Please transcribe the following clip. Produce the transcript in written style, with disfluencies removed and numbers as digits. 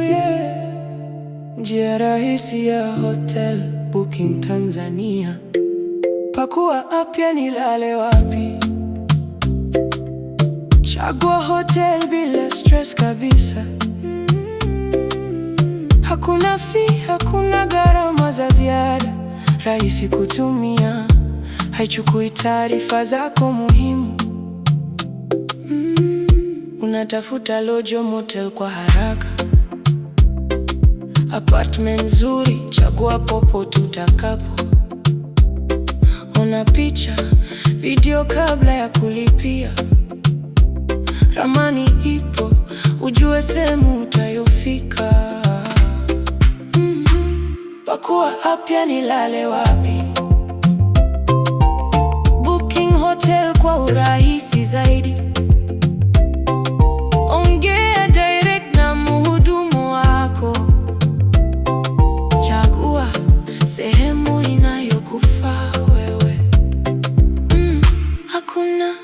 Yeah. Njia rahisi ya hotel booking Tanzania. Pakua app ya nilale wapi. Chagua hotel bila stress kabisa. Hakuna fee, hakuna gharama za ziada. Rahisi kutumia, haichukui taarifa zako muhimu. Unatafuta lodge, motel kwa haraka, apartment nzuri, chagua popote utakapo. Ona picha, video kabla ya kulipia. Ramani ipo, ujue sehemu utayofika. Pakua app ya nilale wapi. Booking hotel kwa urahisi zaidi. Ongea direct na mhudumu wako. Chagua sehemu inayokufaa wewe. Hakuna